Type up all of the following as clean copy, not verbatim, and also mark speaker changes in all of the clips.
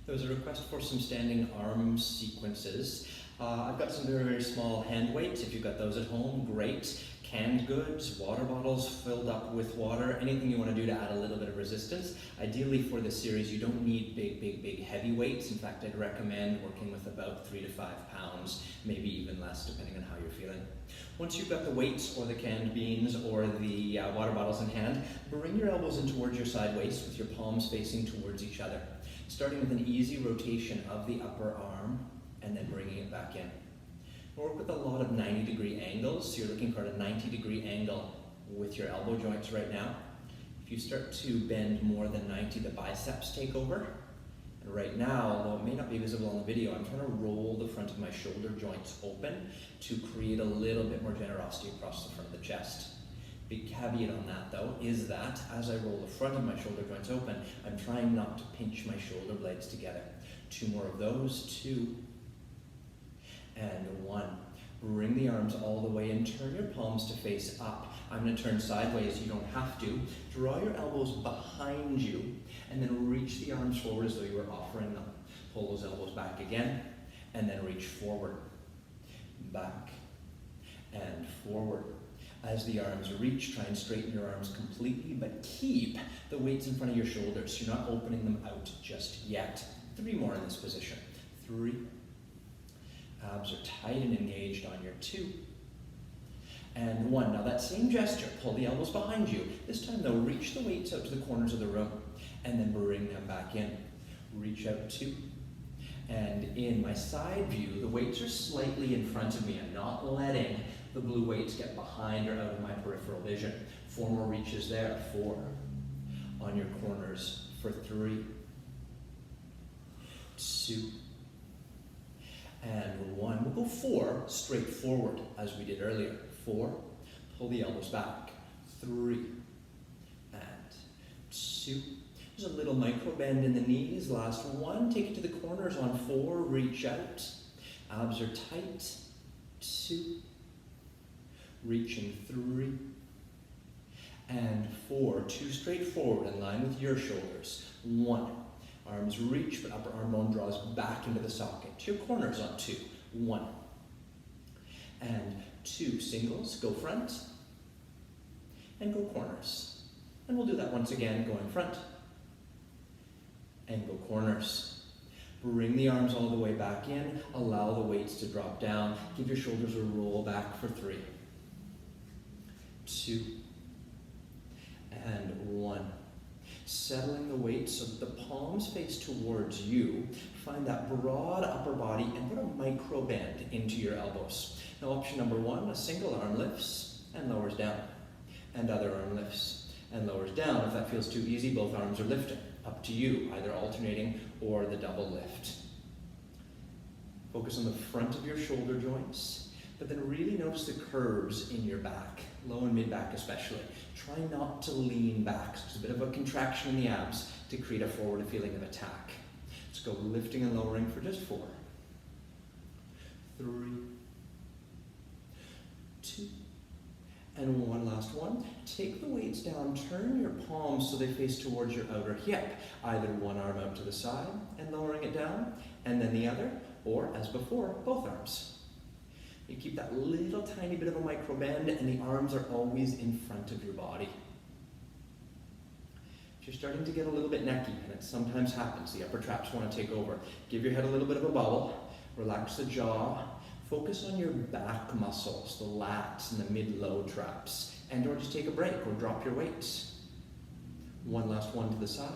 Speaker 1: There was a request for some standing arm sequences. I've got some very, very small hand weights. If you've got those at home, great. Canned goods, water bottles filled up with water, anything you want to do to add a little bit of resistance. Ideally for this series, you don't need big heavy weights. In fact, I'd recommend working with about 3 to 5 pounds, maybe even less depending on how you're feeling. Once you've got the weights or the canned beans or the water bottles in hand, bring your elbows in towards your side waist with your palms facing towards each other. Starting with an easy rotation of the upper arm and then bringing it back in. Work with a lot of 90-degree angles, so you're looking for a 90-degree angle with your elbow joints right now. If you start to bend more than 90, the biceps take over. And right now, although it may not be visible on the video, I'm trying to roll the front of my shoulder joints open to create a little bit more generosity across the front of the chest. Big caveat on that though is that as I roll the front of my shoulder joints open, I'm trying not to pinch my shoulder blades together. 2 more of those, 2 and 1. Bring the arms all the way in, turn your palms to face up. I'm going to turn sideways, you don't have to. Draw your elbows behind you and then reach the arms forward as though you were offering them. Pull those elbows back again and then reach forward, back and forward. As the arms reach, try and straighten your arms completely, but keep the weights in front of your shoulders. You're not opening them out just yet. 3 more in this position. 3. Abs are tight and engaged on your 2. And 1. Now that same gesture, pull the elbows behind you. This time though, reach the weights out to the corners of the room and then bring them back in. Reach out 2. And in my side view, the weights are slightly in front of me. I'm not letting the blue weights get behind or out of my peripheral vision. 4 more reaches there. 4. On your corners for 3. 2. And 1. We'll go 4 straight forward as we did earlier. 4. Pull the elbows back. 3. And 2. There's a little micro bend in the knees. Last 1. Take it to the corners on 4. Reach out. Abs are tight. 2. Reaching 3. And 4. 2 straight forward in line with your shoulders. 1. Arms reach, but upper arm bone draws back into the socket. To your corners on 2. 1. And 2 singles. Go front. And go corners. And we'll do that once again, going front. And go corners. Bring the arms all the way back in. Allow the weights to drop down. Give your shoulders a roll back for 3. 2. And 1. Settling the weight so that the palms face towards you. Find that broad upper body and put a micro bend into your elbows. Now option number 1, a single arm lifts and lowers down. And other arm lifts and lowers down. If that feels too easy, both arms are lifting. Up to you, either alternating or the double lift. Focus on the front of your shoulder joints, but then really notice the curves in your back, low and mid back especially. Try not to lean back. So there's a bit of a contraction in the abs to create a forward feeling of attack. Let's go lifting and lowering for just 4. 3. 2. And 1 last one. Take the weights down, turn your palms so they face towards your outer hip. Either one arm out to the side and lowering it down, and then the other, or as before, both arms. You keep that little tiny bit of a micro bend and the arms are always in front of your body. If you're starting to get a little bit necky, and it sometimes happens, the upper traps want to take over, give your head a little bit of a bubble, relax the jaw, focus on your back muscles, the lats and the mid-low traps, and or just take a break or drop your weights. 1 last one to the side,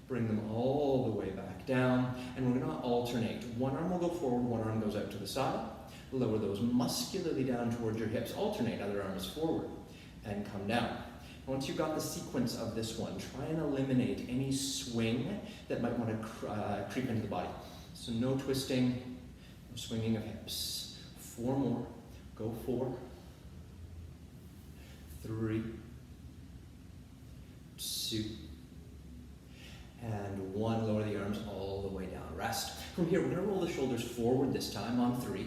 Speaker 1: bring them all the way back down, and we're going to alternate. 1 arm will go forward, 1 arm goes out to the side. Lower those muscularly down towards your hips. Alternate, other arm is forward and come down. Once you've got the sequence of this one, try and eliminate any swing that might want to creep into the body. So no twisting, no swinging of hips. 4 more. Go 4. 3. 2. And 1. Lower the arms all the way down. Rest. From here, we're going to roll the shoulders forward this time on 3.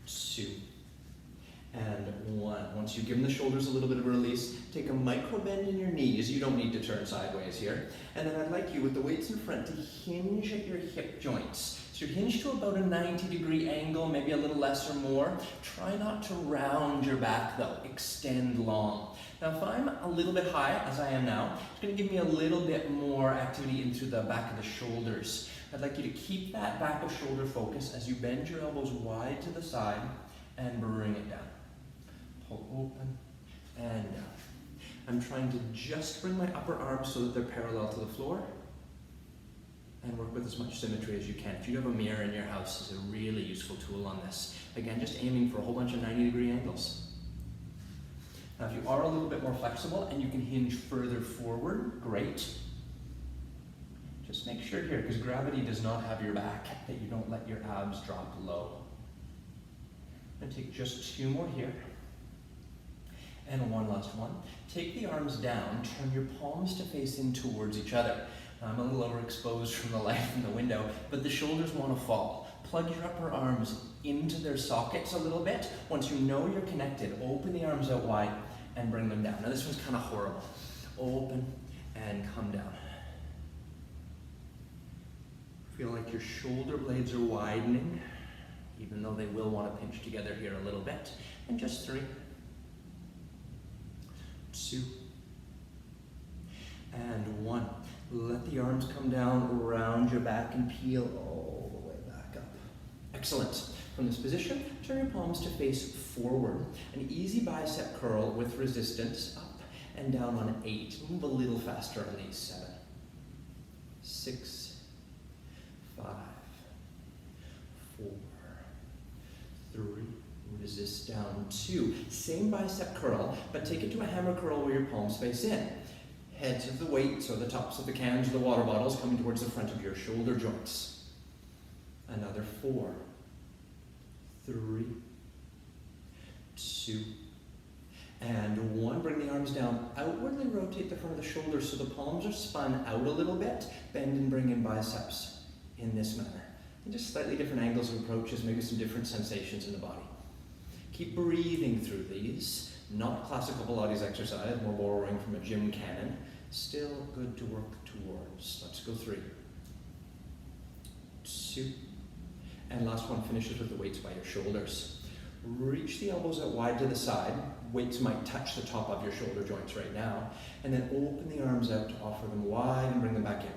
Speaker 1: 2. and 1. Once you've given the shoulders a little bit of a release, take a micro bend in your knees. You don't need to turn sideways here. And then I'd like you, with the weights in front, to hinge at your hip joints. So hinge to about a 90-degree angle, maybe a little less or more. Try not to round your back though, extend long. Now if I'm a little bit high, as I am now, it's going to give me a little bit more activity into the back of the shoulders. I'd like you to keep that back of shoulder focus as you bend your elbows wide to the side and bring it down. Pull open and down. I'm trying to just bring my upper arms so that they're parallel to the floor and work with as much symmetry as you can. If you have a mirror in your house, it's a really useful tool on this. Again, just aiming for a whole bunch of 90-degree angles. Now, if you are a little bit more flexible and you can hinge further forward, great. Just make sure here, because gravity does not have your back, that you don't let your abs drop low. I'm going to take just 2 more here. And one last one. Take the arms down, turn your palms to face in towards each other. Now, I'm a little overexposed from the light from the window, but the shoulders want to fall. Plug your upper arms into their sockets a little bit. Once you know you're connected, open the arms out wide and bring them down. Now this one's kind of horrible. Open and come down. Feel like your shoulder blades are widening, even though they will want to pinch together here a little bit. And just 3, 2, and 1. Let the arms come down around your back and peel all the way back up. Excellent. From this position, turn your palms to face forward. An easy bicep curl with resistance, up and down on 8. Move a little faster on these. 7, 6, 5, 4, 3, resist down 2. Same bicep curl, but take it to a hammer curl where your palms face in. Heads of the weights or the tops of the cans or the water bottles coming towards the front of your shoulder joints. Another 4, 3, 2, and 1. Bring the arms down. Outwardly rotate the front of the shoulders so the palms are spun out a little bit. Bend and bring in biceps in this manner. And just slightly different angles of approaches, maybe some different sensations in the body. Keep breathing through these. Not classical Pilates exercise, more borrowing from a gym canon. Still good to work towards. Let's go 3, 2, and last one finishes with the weights by your shoulders. Reach the elbows out wide to the side. Weights might touch the top of your shoulder joints right now. And then open the arms out to offer them wide and bring them back in.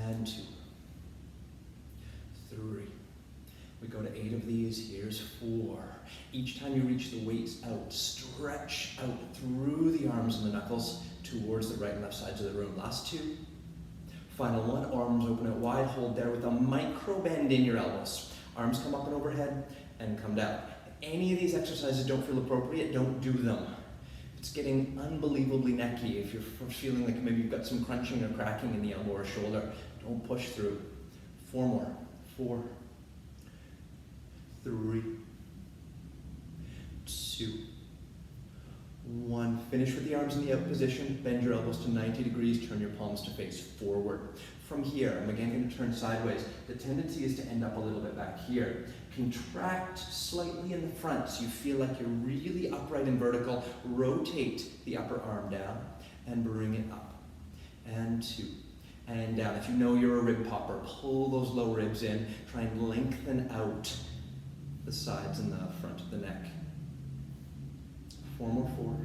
Speaker 1: And 2, 3. We go to 8 of these. Here's 4. Each time you reach the weights out, stretch out through the arms and the knuckles towards the right and left sides of the room. Last 2. Final 1, arms open out wide, hold there with a micro bend in your elbows. Arms come up and overhead and come down. If any of these exercises don't feel appropriate, don't do them. If it's getting unbelievably necky, if you're feeling like maybe you've got some crunching or cracking in the elbow or shoulder, don't push through. 4 more. 4, 3, 2, 1. Finish with the arms in the out position. Bend your elbows to 90 degrees. Turn your palms to face forward. From here, I'm again going to turn sideways. The tendency is to end up a little bit back here. Contract slightly in the front so you feel like you're really upright and vertical. Rotate the upper arm down and bring it up. And 2. And down. If you know you're a rib popper, pull those low ribs in. Try and lengthen out the sides and the front of the neck. 4 more. 4,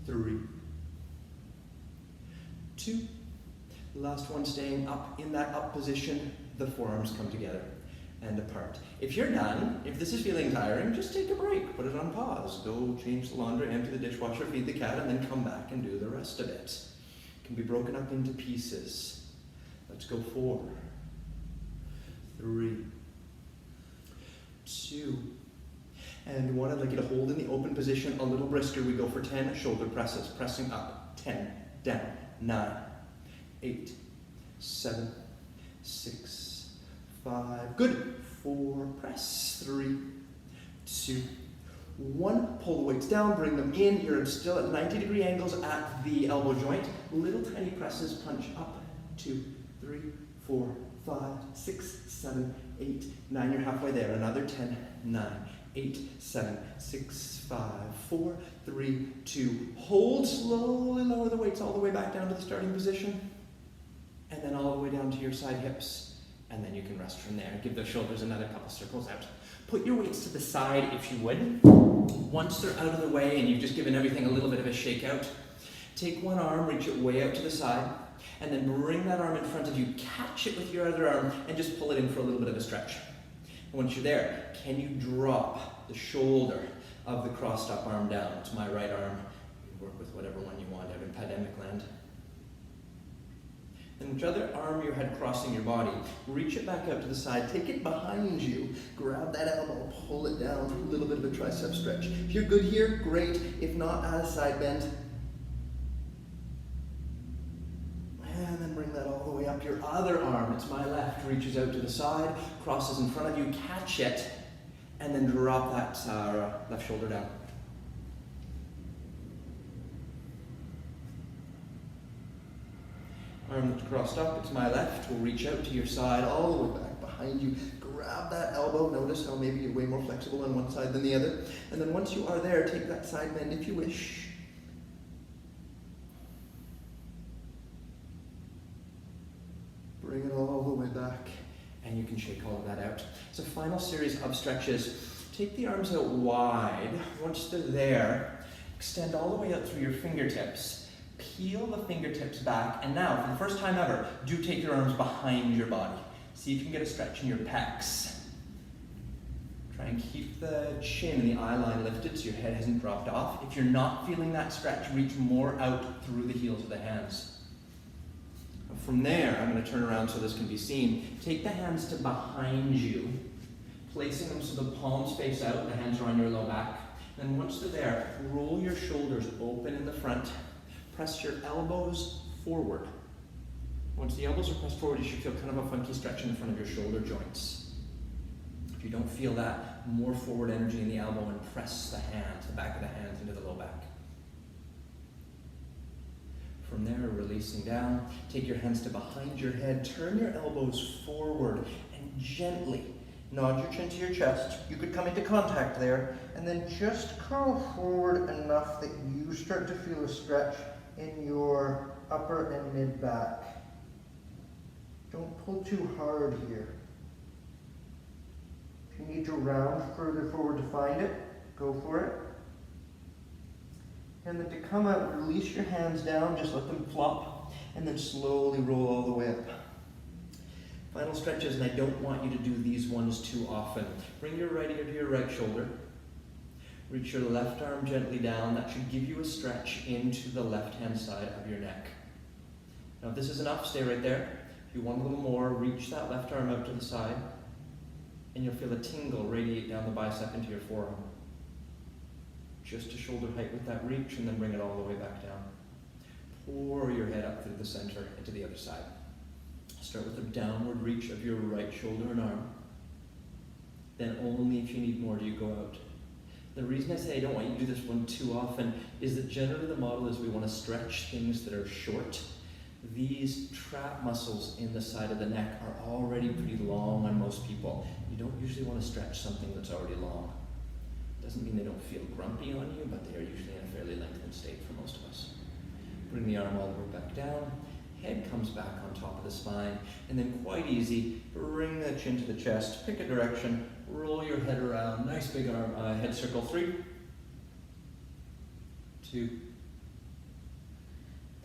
Speaker 1: 3, 2. Last one, staying up in that up position. The forearms come together and apart. If you're done, if this is feeling tiring, just take a break. Put it on pause. Go change the laundry, empty the dishwasher, feed the cat, and then come back and do the rest of it. It can be broken up into pieces. Let's go 4, 3, 2, and 1. I'd like you to hold in the open position a little brisker. We go for 10 shoulder presses, pressing up. 10, down, 9, 8, 7, 6, 5. Good. 4, press. 3, 2, 1. Pull the weights down, bring them in. You're still at 90-degree angles at the elbow joint. Little tiny presses, punch up. 2, 3, 4, 5, 6, 7, 8, 9. You're halfway there. Another 10, 9, 8, 7, 6, 5, 4, 3, 2. Hold, slowly lower the weights all the way back down to the starting position. And then all the way down to your side hips. And then you can rest from there. Give those shoulders another couple circles out. Put your weights to the side if you would. Once they're out of the way and you've just given everything a little bit of a shake out, take one arm, reach it way out to the side, and then bring that arm in front of you, catch it with your other arm, and just pull it in for a little bit of a stretch. And once you're there, can you drop the shoulder of the crossed up arm down to my right arm? You work with whatever one you want out in pandemic land. And whichever arm you had crossing your body, reach it back out to the side, take it behind you, grab that elbow, pull it down, a little bit of a tricep stretch. If you're good here, great. If not, add a side bend. And then bring that all the way up. Your other arm, it's my left, reaches out to the side, crosses in front of you, catch it, and then drop that left shoulder down. Arm that's crossed up, it's my left, will reach out to your side, all the way back behind you. Grab that elbow, notice how maybe you're way more flexible on one side than the other. And then once you are there, take that side bend if you wish. Bring it all the way back, and you can shake all of that out. So final series of stretches. Take the arms out wide. Once they're there, extend all the way out through your fingertips. Peel the fingertips back, and now, for the first time ever, do take your arms behind your body. See if you can get a stretch in your pecs. Try and keep the chin and the eye line lifted so your head hasn't dropped off. If you're not feeling that stretch, reach more out through the heels of the hands. From there, I'm going to turn around so this can be seen. Take the hands to behind you, placing them so the palms face out, the hands are on your low back. Then once they're there, roll your shoulders open in the front. Press your elbows forward. Once the elbows are pressed forward, you should feel kind of a funky stretch in the front of your shoulder joints. If you don't feel that, more forward energy in the elbow and press the hands, the back of the hands into the low back. From there, releasing down, take your hands to behind your head, turn your elbows forward, and gently nod your chin to your chest. You could come into contact there, and then just curl forward enough that you start to feel a stretch in your upper and mid back. Don't pull too hard here. If you need to round further forward to find it, go for it. And then to come out, release your hands down, just let them flop, and then slowly roll all the way up. Final stretches, and I don't want you to do these ones too often. Bring your right ear to your right shoulder. Reach your left arm gently down. That should give you a stretch into the left-hand side of your neck. Now if this is enough, stay right there. If you want a little more, reach that left arm out to the side, and you'll feel a tingle radiate down the bicep into your forearm. Just to shoulder height with that reach, and then bring it all the way back down. Pour your head up through the center into the other side. Start with a downward reach of your right shoulder and arm. Then only if you need more do you go out. The reason I say I don't want you to do this one too often is that generally the model is we want to stretch things that are short. These trap muscles in the side of the neck are already pretty long on most people. You don't usually want to stretch something that's already long. Doesn't mean they don't feel grumpy on you, but they are usually in a fairly lengthened state for most of us. Bring the arm all the way back down. Head comes back on top of the spine, and then quite easy, bring the chin to the chest, pick a direction, roll your head around, nice big arm, head circle, 3, 2,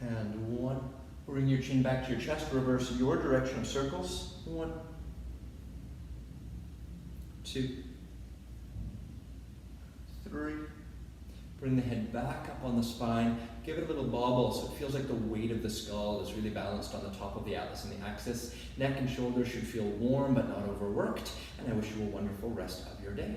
Speaker 1: and 1. Bring your chin back to your chest, reverse your direction of circles, 1, 2, 3. Bring the head back up on the spine. Give it a little bobble so it feels like the weight of the skull is really balanced on the top of the atlas and the axis. Neck and shoulders should feel warm but not overworked. And I wish you a wonderful rest of your day.